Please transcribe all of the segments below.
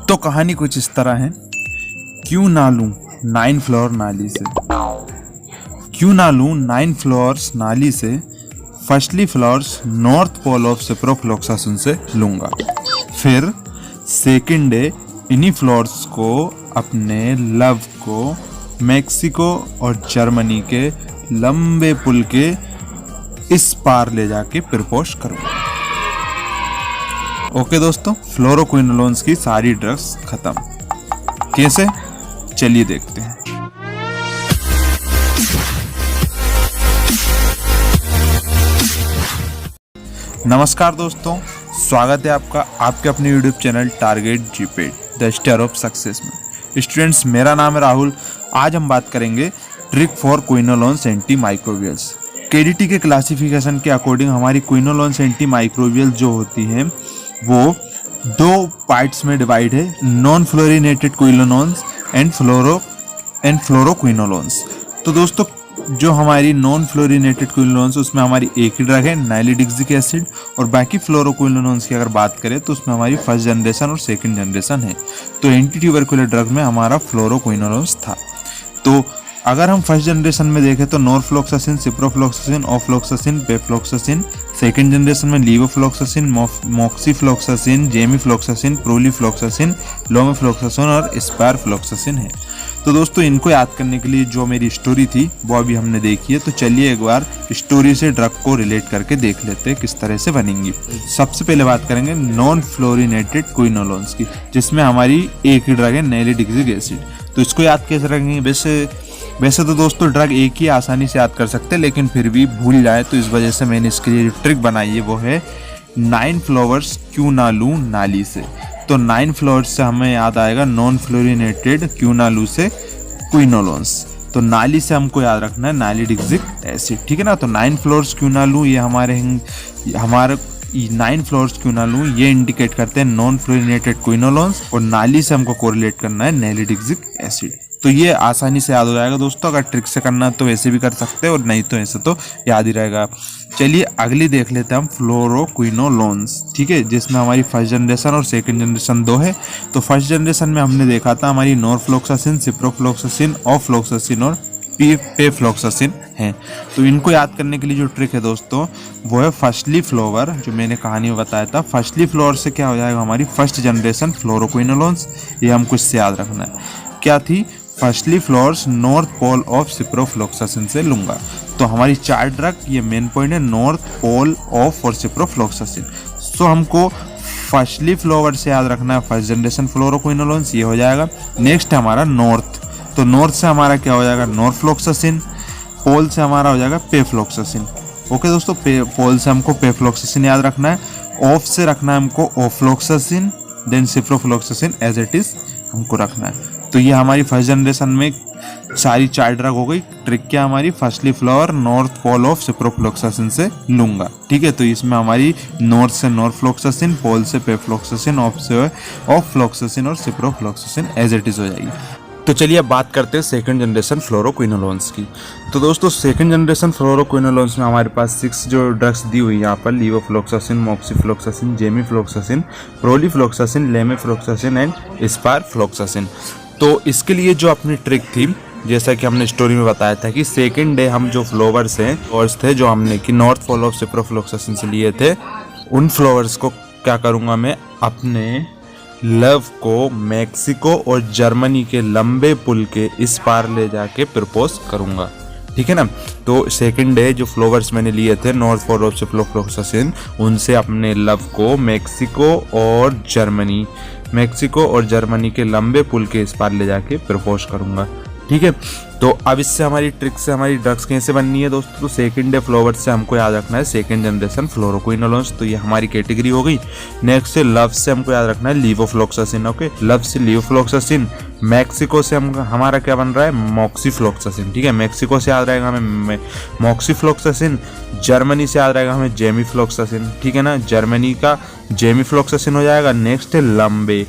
तो कहानी कुछ इस तरह है। क्यों ना लूं 9 फ्लोर नाली से, क्यों ना लूं 9 फ्लोर्स नाली से, firstly floors north pole of ciprofloxacin से लूंगा। फिर सेकंड डे इन्हीं फ्लोर्स को अपने लव को मेक्सिको और जर्मनी के लंबे पुल के इस पार ले जाके प्रपोज करूंगा। ओके दोस्तों, फ्लोरोक्विनोलोन्स की सारी ड्रग्स खत्म। कैसे, चलिए देखते हैं। नमस्कार दोस्तों, स्वागत है आपका आपके अपने YouTube channel target GPAT the star of success में। स्टूडेंट्स, मेरा नाम है राहुल। आज हम बात करेंगे ट्रिक फॉर क्विनोलोन्स एंटी माइक्रोबियल्स। केडीटी के क्लासिफिकेशन के अकॉर्डिंग हमारी क्विनोलोन्स एंटी माइक्रोबियल जो होती है वो 2 पार्ट्स में डिवाइड है, नॉन फ्लोरिनेटेड क्विनोलोन्स एंड फ्लोरोक्विनोलोन्स। तो दोस्तों, जो हमारी नॉन फ्लोरिनेटेड क्विनोलोन्स उसमें हमारी एक ही ड्रग है नाइलिडिक्सिक एसिड, और बाकी फ्लोरोक्विनोलोन्स की अगर बात करें तो उसमें हमारी फर्स्ट जनरेशन और सेकंड जनरेशन है। तो एंटी ट्यूबरकुलर ड्रग में हमारा फ्लोरोक्विनोलोन्स था। तो अगर हम फर्स्ट जनरेशन में देखें तो नॉरफ्लोक्सासिन, सिप्रोफ्लोक्सासिन, ऑफ्लोक्सासिन, पेफ्लोक्सासिन। सेकंड जनरेशन में लीवोफ्लोक्सासिन, मॉक्सीफ्लोक्सासिन, जेमिफ्लोक्सासिन, प्रोलीफ्लोक्सासिन, लोमेफ्लोक्सासिन और स्पारफ्लोक्सासिन है। तो दोस्तों, इनको याद करने के लिए जो मेरी स्टोरी थी वो अभी हमने देखी है। तो चलिए एक बार स्टोरी से ड्रग को रिलेट करके देख लेते हैं किस तरह से बनेंगी। सबसे पहले बात करेंगे नॉन फ्लोरिनेटेड क्विनोलोन्स की, जिसमें हमारी एक ही ड्रग है नाइलिडिक्सिक एसिड। तो इसको याद कैसे रखेंगे? वैसे तो दोस्तों ड्रग एक ही आसानी से याद कर सकते हैं, लेकिन फिर भी भूल जाए तो इस वजह से मैंने इसके लिए जो ट्रिक बनाई है वो है 9 फ्लावर्स क्यों ना लूं नाली से। तो 9 फ्लावर्स से हमें याद आएगा नॉन फ्लोरिनेटेड क्यों ना लूं से क्विनोलोन्स। तो नाली से हमको याद रखना है नाइलिडिक्सिक एसिड, ठीक है ना। तो 9 फ्लावर्स क्यों ना लूं, ये हमारे 9 फ्लावर्स क्यों ना लूं ये इंडिकेट करते हैं नॉन फ्लोरिनेटेड क्विनोलोन्स, और नाली से हमको कोरिलेट करना है नाइलिडिक्सिक एसिड। तो ये आसानी से याद हो जाएगा दोस्तों। अगर ट्रिक से करना तो वैसे भी कर सकते हैं, और नहीं तो ऐसे तो याद ही रहेगा। चलिए अगली देख लेते हैं हम फ्लोरोक्विनोलोन्स, ठीक है, जिसमें हमारी फर्स्ट जनरेशन और सेकंड जनरेशन 2 है। तो फर्स्ट जनरेशन में हमने देखा था हमारी नॉरफ्लोक्सासिन, सिप्रोफ्लोक्सासिन, ऑफ्लोक्सासिन और पेफ्लोक्सासिन है। तो इनको याद करने के लिए जो ट्रिक है दोस्तों वो है फर्स्टली फ्लोवर, जो मैंने कहानी में बताया था। फर्स्टली फ्लोवर से क्या हो जाएगा, हमारी फर्स्ट जनरेशन फ्लोरोक्विनोलोन्स। ये हमको इससे याद रखना है। क्या थी? Firstly floors north pole of ciprofloxacin से लूंगा। तो हमारी 4 ड्रग, ये मेन पॉइंट है, नॉर्थ पोल ऑफ और सिप्रोफ्लोक्सासिन। सो हमको फर्स्टली फ्लोवर से याद रखना है फर्स्ट जनरेशन फ्लोरोक्विनोलोन्स, ये हो जाएगा। नेक्स्ट है हमारा नॉर्थ। तो नॉर्थ से हमारा क्या हो जाएगा, नॉरफ्लोक्सासिन। पोल से हमारा हो जाएगा पेफ्लोक्सासिन। ओके दोस्तों, पोल से हमको पेफ्लोक्सासिन याद रखना है। ऑफ से रखना है हमको ofloxacin, then ciprofloxacin as it is हमको रखना है। तो ये हमारी फर्स्ट जनरेशन में सारी 4 ड्रग हो गई। ट्रिक क्या हमारी, firstly flower north pole of ciprofloxacin से लूंगा, ठीक है। तो इसमें हमारी नॉर्थ से नॉरफ्लोक्सासिन, पोल से पेफ्लोक्सासिन, ऑफ से ऑफ्लोक्सासिन और सिप्रोफ्लोक्सासिन एज इट इज हो जाएगी। तो चलिए अब बात करते हैं सेकंड जनरेशन फ्लोरोक्विनोलोन्स की। तो दोस्तों, सेकंड जनरेशन फ्लोरोक्विनोलोन्स में हमारे पास 6 जो ड्रग्स दी हुई है यहाँ पर, लीवोफ्लोक्सासिन, मॉक्सीफ्लोक्सासिन, जेमिफ्लोक्सासिन, प्रोलीफ्लोक्सासिन, लेमेफ्लोक्सासिन एंड स्पारफ्लोक्सासिन। तो इसके लिए जो अपनी ट्रिक थी, जैसा कि हमने स्टोरी में बताया था कि सेकंड डे हम जो फ्लोवर्स हैं फ्लोवर्स थे जो हमने कि नॉर्थ पोल ऑफ सिप्रोफ्लोक्सासिन से लिए थे, उन फ्लोवर्स को क्या करूँगा मैं, अपने लव को मेक्सिको और जर्मनी के लंबे पुल के इस पार ले जाके प्रपोज करूंगा, ठीक है ना। तो सेकंड डे जो फ्लोवर्स मैंने लिए थे नॉर्थ पोल ऑफ सिप्रोफ्लोक्सासिन, उनसे अपने लव को मेक्सिको और जर्मनी के लंबे पुल के इस पार ले जाके प्रपोज करूंगा, ठीक है। तो अब इससे हमारी ट्रिक से हमारी ड्रग्स कैसे बननी है दोस्तों, तो सेकंड डे फ्लोवर से हमको याद रखना है सेकंड जनरेशन फ्लोरोक्विनोलोन्स। तो ये हमारी कैटेगरी हो गई। नेक्स्ट से लव से हमको याद रखना है लीवोफ्लोक्सासिन, ओके, लव से लीवोफ्लोक्सासिन। मेक्सिको से हमारा क्या बन रहा है, मॉक्सीफ्लोक्सासिन, ठीक है। मेक्सिको से याद रहेगा हमें मॉक्सीफ्लोक्सासिन। जर्मनी से याद रहेगा हमें जेमिफ्लोक्सासिन, ठीक है ना। जर्मनी का जेमिफ्लोक्सासिन हो जाएगा। नेक्स्ट है लंबे,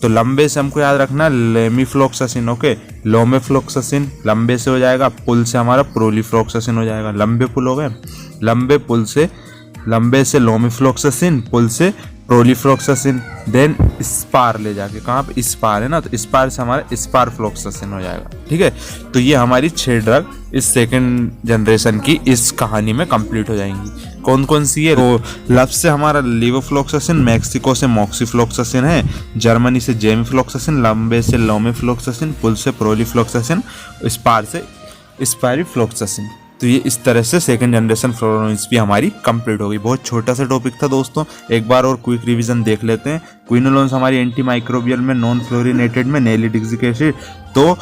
तो लंबे से हमको याद रखना लेमिफ्लोक्सासिन, ओके, लोमेफ्लोक्सासिन लंबे से हो जाएगा। पुल से हमारा प्रोलीफ्लोक्सासिन हो जाएगा। लंबे पुल हो गए, लंबे से लोमेफ्लोक्सासिन, पुल से प्रोलीफ्लोक्सासिन, देन स्पार ले जाके कहाँ पे, स्पार है ना, तो स्पार से हमारा स्पार फ्लोक्सासिन हो जाएगा। ठीक है, तो ये हमारी 6 ड्रग इस सेकंड जनरेशन की इस कहानी में कंप्लीट हो जाएंगी। कौन कौन सी है, तो लफ्ज से हमारा लीवोफ्लोक्सासिन, मैक्सिको से मॉक्सीफ्लोक्सासिन है, जर्मनी से जेमिफ्लोक्सासिन, लंबे से लोमिफ्लोक्सासिन, पुल से प्रोलीफ्लोक्सासिन, स्पार से स्पारिफ्लोक्सासिन। तो ये इस तरह से सेकंड जनरेशन फ्लोरोनोइड्स भी हमारी कंप्लीट हो गई। बहुत छोटा सा टॉपिक था दोस्तों, एक बार और क्विक रिवीजन देख लेते हैं। क्विनोलोन्स हमारी एंटी माइक्रोबियल में, नॉन फ्लोरिनेटेड में नैलिडिक्सिक एसिड, तो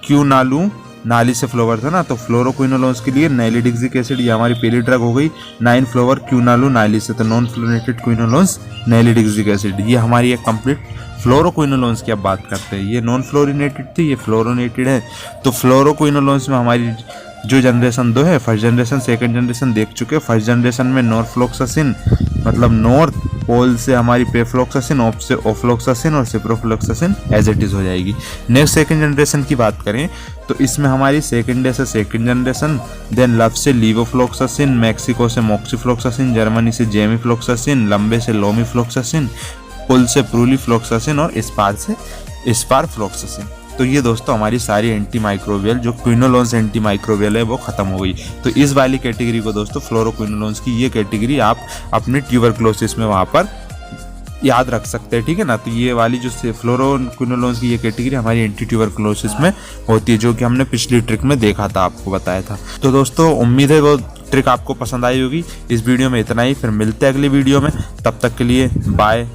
क्यूनालू नाली से फ्लोवर था ना, तो फ्लोरोक्विनोलोन्स के लिए नैलिडिक्सिक एसिड ये हमारी पहली ड्रग हो गई। 9 फ्लोवर क्यूनालू नाली से, तो नॉन फ्लोरिनेटेड क्विनोलोन्स नैलिडिक्सिक एसिड, ये हमारी एक कंप्लीट फ्लोरोक्विनोलोन्स की अब बात करते हैं। ये नॉन फ्लोरिनेटेड थी, ये फ्लोरोनेटेड है। तो फ्लोरोक्विनोलोन्स में हमारी जो जनरेशन 2 है, फर्स्ट जनरेशन सेकंड जनरेशन देख चुके हैं। फर्स्ट जनरेशन में नॉरफ्लोक्सासिन मतलब नॉर्थ पोल से हमारी पेफ्लोक्सासिन, ऑफ से ओफ्लोक्सासिन और सिप्रोफ्लोक्सासिन एज इट इज हो जाएगी। नेक्स्ट सेकंड जनरेशन की बात करें तो इसमें हमारी सेकंड से सेकंड जनरेशन, देन लव से लीवोफ्लोक्सासिन, मैक्सिको से मॉक्सीफ्लोक्सासिन, जर्मनी से जेमिफ्लोक्सासिन, लंबे से लोमिफ्लोक्सासिन, पुल से प्रूलीफ्लोक्सासिन और स्पार से स्पारफ्लोक्सासिन। तो ये दोस्तों हमारी सारी एंटी माइक्रोबियल जो क्विनोलोन्स एंटी माइक्रोबियल है वो खत्म हो गई। तो इस वाली कैटेगरी को दोस्तों फ्लोरोक्विनोलोन्स की ये कैटेगरी आप अपने ट्यूबरक्लोसिस में वहाँ पर याद रख सकते हैं। ठीक है ना, तो ये वाली जो फ्लोरोक्विनोलोन्स की ये कैटेगरी हमारी एंटी ट्यूबरक्लोसिस में होती है, जो कि हमने पिछली ट्रिक में देखा था, आपको बताया था। तो दोस्तों उम्मीद है वो ट्रिक आपको पसंद आई होगी। इस वीडियो में इतना ही, फिर मिलते हैं अगली वीडियो में, तब तक के लिए बाय।